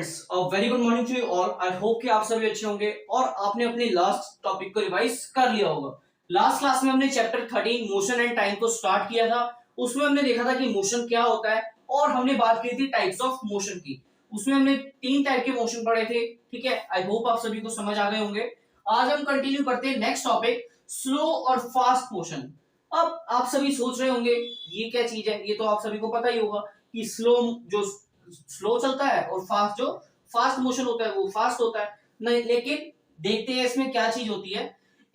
Friends, very good morning to you all. I hope कि आप सभी अच्छे होंगे और आपने अपने लास्ट टॉपिक को रिवाइज कर लिया होगा। लास्ट क्लास में हमने चैप्टर 13 मोशन एंड टाइम को स्टार्ट किया था। उसमें हमने देखा था कि मोशन क्या होता है और हमने बात की थी टाइप्स ऑफ मोशन की। उसमें हमने 3 टाइप के मोशन पढ़े थे। ठीक है, आई होप आप सभी को समझ आ गए होंगे। आज हम कंटिन्यू करते हैं नेक्स्ट टॉपिक, स्लो और फास्ट मोशन। अब आप सभी सोच रहे होंगे ये क्या चीज है। ये तो आप सभी को पता ही होगा कि स्लो चलता है और फास्ट मोशन होता है वो फास्ट होता है। नहीं, लेकिन देखते हैं इसमें क्या चीज होती है।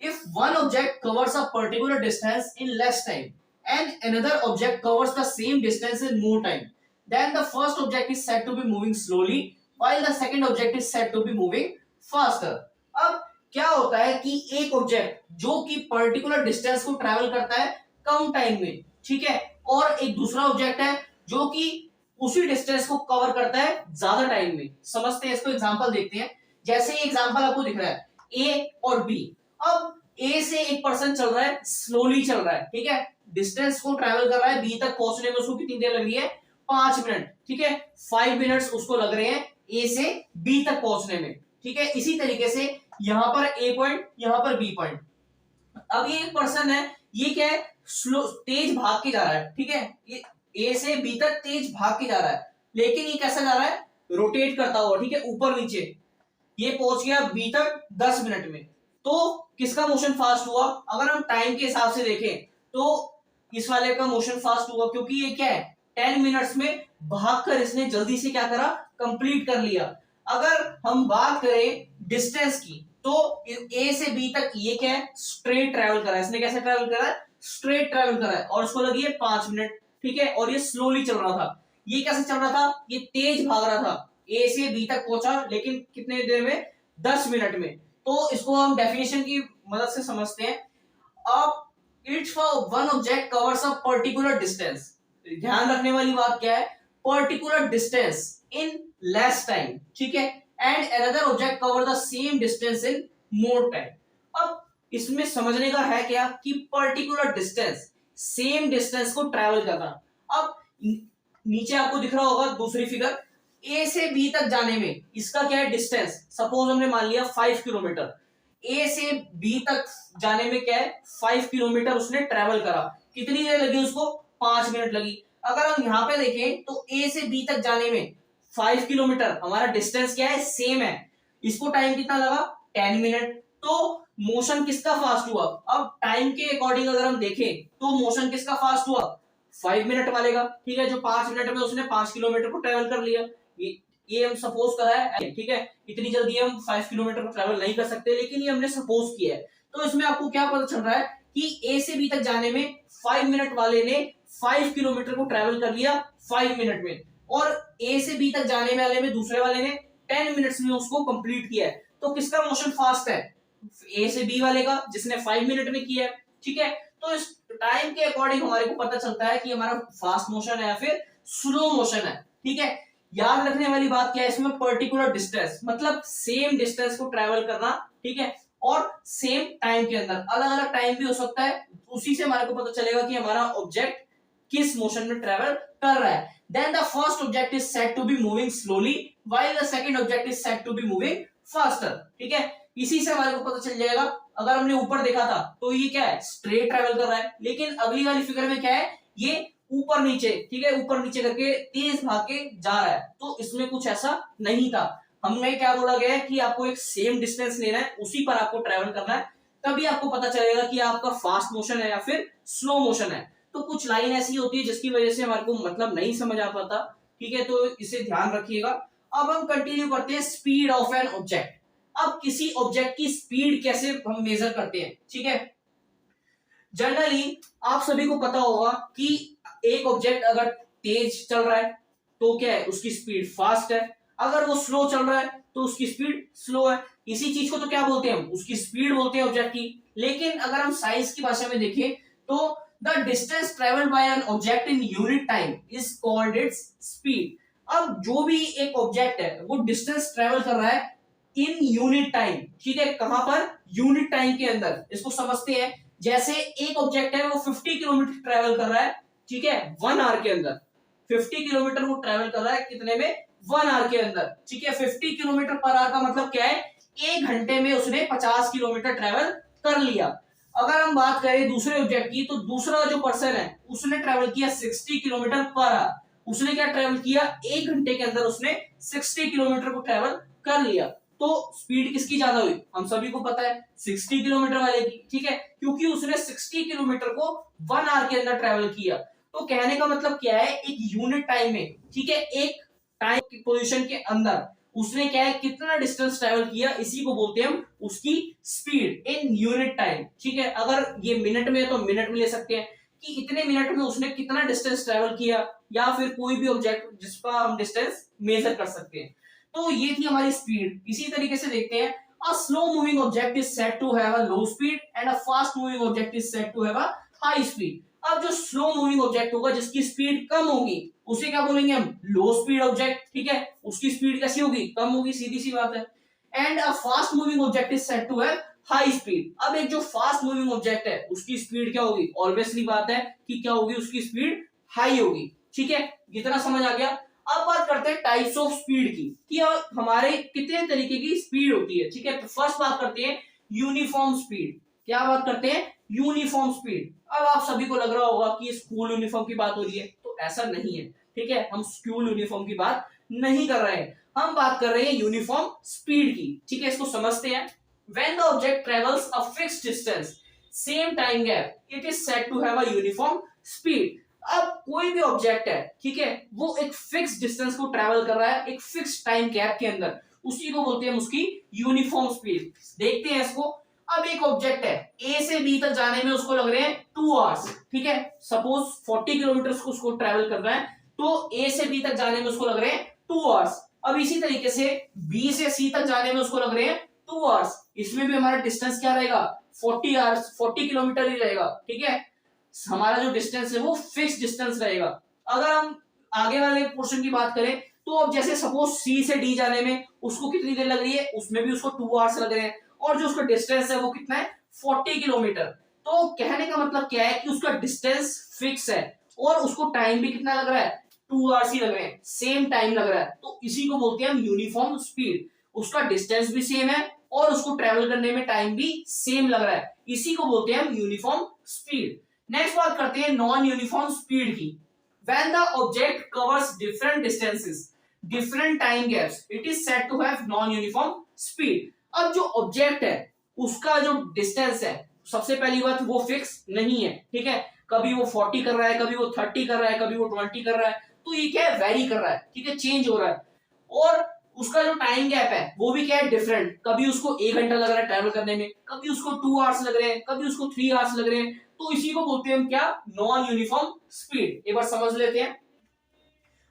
If one object covers a particular distance in less time and another object covers the same distance in more time, then the first object is said to be moving slowly while the second object is said to be moving faster। अब क्या होता है कि एक object जो कि particular distance को travel करता है कम टाइम में, ठीक है, और एक दूसरा ऑब्जेक्ट है जो कि उसी डिस्टेंस को कवर करता है ज्यादा टाइम में। समझते हैं इसको, एग्जांपल देखते हैं। जैसे एग्जांपल आपको दिख रहा है ए और बी। अब ए से एक पर्सन चल रहा है, स्लोली चल रहा है, ठीक है, डिस्टेंस को ट्रैवल कर रहा है, बी तक पहुंचने में उसको कितनी देर लग रही है, 5 मिनट, ठीक है, 5 मिनट्स उसको लग रहे हैं ए से बी तक पहुंचने में, ठीक है। इसी तरीके से यहां पर ए पॉइंट, यहां पर बी पॉइंट। अब ये एक पर्सन है, ये क्या है, स्लो तेज भाग के जा रहा है, ठीक है, ये ए से बी तक तेज भाग के जा रहा है, लेकिन ये कैसा जा रहा है, रोटेट करता हुआ, ठीक है, ऊपर नीचे। ये पहुंच गया बी तक 10 मिनट में। तो किसका मोशन फास्ट हुआ? अगर हम टाइम के हिसाब से देखें तो इस वाले का मोशन फास्ट हुआ, क्योंकि ये क्या है, 10 मिनट्स में भागकर इसने जल्दी से क्या करा, कंप्लीट कर लिया। अगर हम बात करें डिस्टेंस की तो ए से बी तक ये क्या है, स्ट्रेट ट्रैवल करा है। इसने कैसे ट्रैवल करा है, स्ट्रेट ट्रैवल करा है, और उसको लगी है 5 मिनट, ठीक है, और ये स्लोली चल रहा था। ये कैसे चल रहा था, ये तेज भाग रहा था, ए से बी तक पहुंचा लेकिन कितने देर में, 10 मिनट में। तो इसको हम डेफिनेशन की मदद से समझते हैं। अब if one object covers a particular distance, ध्यान रखने वाली बात क्या है, particular distance in less time, ठीक है, and another object cover the same distance in more time. अब इसमें समझने का है क्या कि पर्टिकुलर डिस्टेंस, सेम डिस्टेंस को ट्रैवल करना। अब नीचे आपको दिख रहा होगा दूसरी फिगर, ए से बी तक जाने में इसका क्या है डिस्टेंस, सपोज हमने मान लिया 5 किलोमीटर। ए से बी तक जाने में क्या है, 5 किलोमीटर उसने ट्रैवल करा। कितनी देर लगी उसको, 5 मिनट लगी। अगर हम यहाँ पे देखें तो ए से बी तक जाने में 5 किलोमीटर, हमारा डिस्टेंस क्या है, सेम है। इसको टाइम कितना लगा, 10 मिनट। तो मोशन किसका फास्ट हुआ? अब टाइम के अकॉर्डिंग अगर हम देखें तो मोशन किसका फास्ट हुआ, 5 मिनट वाले का, ठीक है, जो 5 मिनट में उसने 5 किलोमीटर को ट्रेवल कर लिया। ये हम सपोज करा है, ठीक है, इतनी जल्दी हम 5 किलोमीटर को ट्रेवल नहीं कर सकते, लेकिन ये हमने सपोज किया है। तो इसमें आपको क्या पता चल रहा है कि ए से बी तक जाने में 5 मिनट वाले ने 5 किलोमीटर को ट्रेवल कर लिया 5 मिनट में, और ए से बी तक जाने वाले में दूसरे वाले ने 10 मिनट्स में उसको कंप्लीट किया है। तो किसका मोशन फास्ट है, ए से बी वाले का, जिसने 5 मिनट में किया है, ठीक है। तो इस टाइम के अकॉर्डिंग हमारे को पता चलता है कि हमारा फास्ट मोशन है या फिर स्लो मोशन है, ठीक है। याद रखने वाली बात क्या है इसमें, पर्टिकुलर डिस्टेंस मतलब सेम डिस्टेंस को ट्रैवल करना, ठीक है, और सेम टाइम के अंदर। अलग अलग टाइम भी हो सकता है, उसी से हमारे को पता चलेगा कि हमारा ऑब्जेक्ट किस मोशन में ट्रैवल कर रहा है। Then the first object is said to be moving slowly while the second object is said to be moving faster, ठीक है। इसी से हमारे को पता चल जाएगा। अगर हमने ऊपर देखा था तो ये क्या है, स्ट्रेट ट्रैवल कर रहा है, लेकिन अगली वाली फिगर में क्या है, ये ऊपर नीचे, ठीक है, ऊपर नीचे करके तेज भाग के जा रहा है। तो इसमें कुछ ऐसा नहीं था। हमें क्या बोला गया है कि आपको एक सेम डिस्टेंस लेना है, उसी पर आपको ट्रैवल करना है, तभी आपको पता चलेगा कि आपका फास्ट मोशन है या फिर स्लो मोशन है। तो कुछ लाइन ऐसी होती है जिसकी वजह से हमारे को मतलब नहीं समझ आ पाता, ठीक है, तो इसे ध्यान रखिएगा। अब हम कंटिन्यू करते हैं स्पीड ऑफ एन ऑब्जेक्ट। अब किसी ऑब्जेक्ट की स्पीड कैसे हम मेजर करते हैं, ठीक है। जनरली आप सभी को पता होगा कि एक ऑब्जेक्ट अगर तेज चल रहा है तो क्या है, उसकी स्पीड फास्ट है। अगर वो स्लो चल रहा है तो उसकी स्पीड स्लो है। इसी चीज को तो क्या बोलते हैं हम, उसकी स्पीड बोलते हैं ऑब्जेक्ट की। लेकिन अगर हम साइंस की भाषा में देखें तो the distance travelled by an object in unit time is called its speed. अब जो भी एक ऑब्जेक्ट है वो डिस्टेंस ट्रेवल कर रहा है इन यूनिट टाइम, ठीक है, कहां पर, यूनिट टाइम के अंदर। इसको समझते हैं, जैसे एक ऑब्जेक्ट है वो 50 किलोमीटर ट्रेवल कर रहा है, ठीक है, 1 आवर के अंदर 50 किलोमीटर वो ट्रेवल कर रहा है, कितने में, 1 आवर के अंदर, ठीक है। 50 किलोमीटर पर आवर का मतलब क्या है, 1 घंटे में उसने 50 किलोमीटर ट्रेवल कर लिया। अगर हम बात करें दूसरे ऑब्जेक्ट की, तो दूसरा जो पर्सन है उसने ट्रेवल किया 60 किलोमीटर पर आवर। उसने क्या ट्रेवल किया, 1 घंटे के अंदर उसने 60 किलोमीटर को ट्रेवल कर लिया। तो स्पीड किसकी ज्यादा हुई, हम सभी को पता है 60 किलोमीटर वाले की, ठीक है, क्योंकि उसने 60 किलोमीटर को 1 आवर के अंदर ट्रेवल किया। तो कहने का मतलब क्या है, एक यूनिट टाइम में, ठीक है, एक टाइम की पोजीशन के अंदर उसने क्या है, कितना डिस्टेंस ट्रेवल किया, इसी को बोलते हैं हम उसकी स्पीड इन यूनिट टाइम, ठीक है। अगर ये मिनट में है तो मिनट में ले सकते हैं कि इतने मिनट में उसने कितना डिस्टेंस ट्रेवल किया, या फिर कोई भी ऑब्जेक्ट जिसका हम डिस्टेंस मेजर कर सकते हैं। तो ये थी हमारी स्पीड। इसी तरीके से देखते हैं, a slow moving object is said to have a low speed and a fast moving object is said to have a high speed. अब जो स्लो मूविंग ऑब्जेक्ट होगा, जिसकी स्पीड कम होगी, उसे क्या बोलेंगे हम, लो स्पीड ऑब्जेक्ट, ठीक है। उसकी स्पीड कैसी होगी, कम होगी, सीधी सी बात है। And a fast moving object is said to have high speed. अब एक जो फास्ट मूविंग ऑब्जेक्ट है उसकी स्पीड क्या होगी, ऑब्वियसली बात है कि क्या होगी, उसकी स्पीड हाई होगी, ठीक है। इतना समझ आ गया। अब बात करते हैं टाइप्स ऑफ स्पीड की, कि हमारे कितने तरीके की स्पीड होती है, ठीक है। तो फर्स्ट बात करते हैं यूनिफॉर्म स्पीड। क्या बात करते हैं, यूनिफॉर्म स्पीड। अब आप सभी को लग रहा होगा कि स्कूल यूनिफॉर्म की बात हो रही है, तो ऐसा नहीं है, ठीक है। हम स्कूल यूनिफॉर्म की बात नहीं कर रहे हैं, हम बात कर रहे हैं यूनिफॉर्म स्पीड की, ठीक है। इसको समझते हैं। When the object travels a fixed distance, same time gap, it is said to have a uniform speed. अब कोई भी ऑब्जेक्ट है, ठीक है, वो एक फिक्स डिस्टेंस को ट्रेवल कर रहा है एक फिक्स टाइम गैप के अंदर, उसी को बोलते हैं उसकी यूनिफॉर्म स्पीड। देखते हैं इसको। अब एक ऑब्जेक्ट है, ए से बी तक जाने में उसको लग रहे हैं 2 आवर्स, ठीक है। सपोज 40 किलोमीटर को उसको ट्रेवल कर रहा है, तो ए से बी तक जाने में उसको लग रहे हैं 2 आवर्स। अब इसी तरीके से बी से सी तक जाने में उसको लग रहे हैं 2 आवर्स। इसमें भी हमारा डिस्टेंस क्या रहेगा, 40 आवर्स, 40 किलोमीटर ही रहेगा, ठीक है। हमारा जो डिस्टेंस है वो फिक्स डिस्टेंस रहेगा। अगर हम आगे वाले पोर्शन की बात करें, तो अब जैसे सपोज सी से डी जाने में उसको कितनी देर लग रही है, उसमें भी उसको 2 आवर्स लग रहे हैं, और जो उसका डिस्टेंस है वो कितना है, 40 किलोमीटर। तो कहने का मतलब क्या है कि उसका डिस्टेंस फिक्स है और उसको टाइम भी कितना लग रहा है, 2 आवर्स ही लग रहे हैं, सेम टाइम लग रहा है। तो इसी को बोलते हैं हम यूनिफॉर्म स्पीड। उसका डिस्टेंस भी सेम है और उसको ट्रेवल करने में टाइम भी सेम लग रहा है, इसी को बोलते हैं हम यूनिफॉर्म स्पीड। नेक्स्ट बात करते हैं नॉन यूनिफॉर्म स्पीड की। When the object covers different distances, different time gaps, it is said to have non-uniform speed. अब जो ऑब्जेक्ट है उसका जो डिस्टेंस है, सबसे पहली बात वो फिक्स नहीं है, ठीक है। कभी वो 40 कर रहा है, कभी वो 30 कर रहा है, कभी वो 20 कर रहा है, तो ये क्या है, वेरी कर रहा है, ठीक है, चेंज हो रहा है। और उसका जो टाइम गैप है वो भी क्या है, डिफरेंट। कभी उसको 1 घंटा लग रहा है ट्रैवल करने में, कभी उसको 2 आवर्स लग रहे हैं, कभी उसको 3 आवर्स लग रहे हैं। तो इसी को बोलते हैं हम क्या, नॉन यूनिफॉर्म स्पीड। एक बार समझ लेते हैं।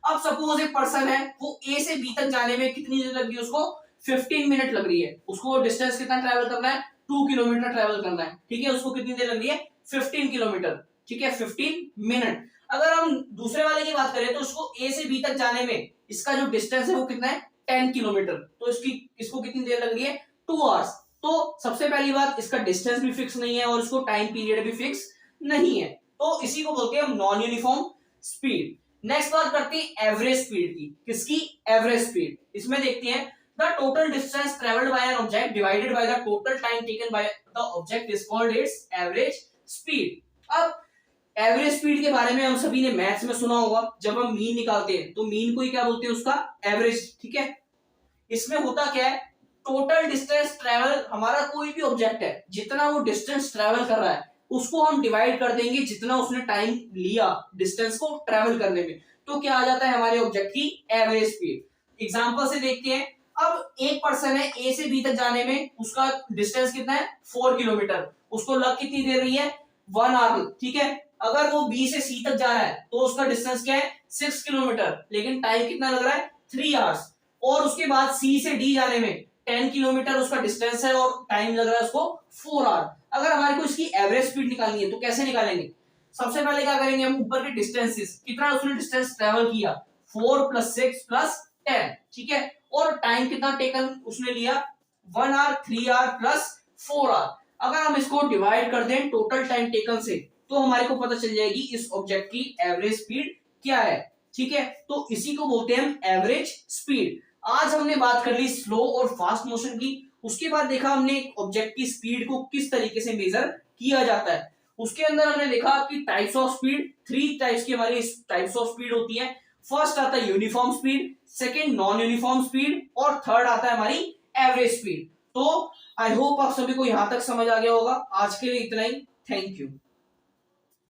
अब सपोज एक पर्सन है, वो ए से बी तक जाने में कितनी देर लग रही है, उसको 15 मिनट लग रही है। उसको डिस्टेंस कितना ट्रैवल करना है, 2 किलोमीटर ट्रैवल करना है, ठीक है। उसको कितनी देर लग रही है, 15 किलोमीटर, ठीक है, 15 मिनट। अगर हम दूसरे वाले की बात करें, तो उसको ए से बी तक जाने में इसका जो डिस्टेंस है वो कितना है, 10 किलोमीटर। तो इसको कितनी देर लग रही है, 2 आवर्स। तो सबसे पहली बात, इसका डिस्टेंस भी फिक्स नहीं है और इसको टाइम पीरियड भी फिक्स नहीं है, तो इसी को बोलते हैं हम नॉन यूनिफॉर्म स्पीड। नेक्स्ट बात करते हैं एवरेज स्पीड की। किसकी, एवरेज स्पीड। इसमें देखते हैं, the total distance travelled by an object divided by the total time taken by the object is called its average speed. अब एवरेज स्पीड के बारे में हम सभी ने मैथ्स में सुना होगा, जब हम मीन निकालते हैं तो मीन को ही क्या बोलते हैं, उसका एवरेज, ठीक है। इसमें होता क्या है, टोटल डिस्टेंस ट्रेवल, हमारा कोई भी ऑब्जेक्ट है जितना वो डिस्टेंस ट्रेवल कर रहा है उसको हम डिवाइड कर देंगे जितना उसने टाइम लिया डिस्टेंस को ट्रेवल करने में, तो क्या आ जाता है हमारे ऑब्जेक्ट की एवरेज स्पीड। एग्जांपल से देखते हैं। अब एक पर्सन है, ए से बी तक जाने में उसका डिस्टेंस कितना है, 4 किलोमीटर। उसको लग कितनी देर रही है, 1 आवर, ठीक है। अगर वो बी से सी तक जा रहा है तो उसका डिस्टेंस क्या है, 6 किलोमीटर, लेकिन टाइम कितना लग रहा है, 3 आवर्स। और उसके बाद सी से डी जाने में 10 किलोमीटर उसका डिस्टेंस है और टाइम लग रहा है उसको 4 आवर। अगर हमारे को इसकी एवरेज स्पीड निकालनी है तो कैसे निकालेंगे, सबसे पहले क्या करेंगे, हम ऊपर के डिस्टेंसेस, कितना उसने डिस्टेंस ट्रेवल किया, 4 + 6 + 10, ठीक है। और टाइम कितना टेकन उसने लिया, 1 आवर, 3 आवर प्लस 4 आवर। अगर हम इसको डिवाइड कर दें टोटल टाइम टेकन से, तो हमारे को पता चल जाएगी इस ऑब्जेक्ट की एवरेज स्पीड क्या है। ठीक है, तो इसी को बोलते हैं हम एवरेज स्पीड। आज हमने बात कर ली स्लो और फास्ट मोशन की, उसके बाद देखा हमने ऑब्जेक्ट की स्पीड को किस तरीके से मेजर किया जाता है। उसके अंदर हमने देखा कि टाइप्स ऑफ स्पीड, 3 टाइप्स की हमारी टाइप्स ऑफ स्पीड होती है। फर्स्ट आता है uniform speed, second non uniform speed और थर्ड आता है हमारी एवरेज स्पीड। तो आई होप आप सभी को यहां तक समझ आ गया होगा। आज के लिए इतना ही, थैंक यू।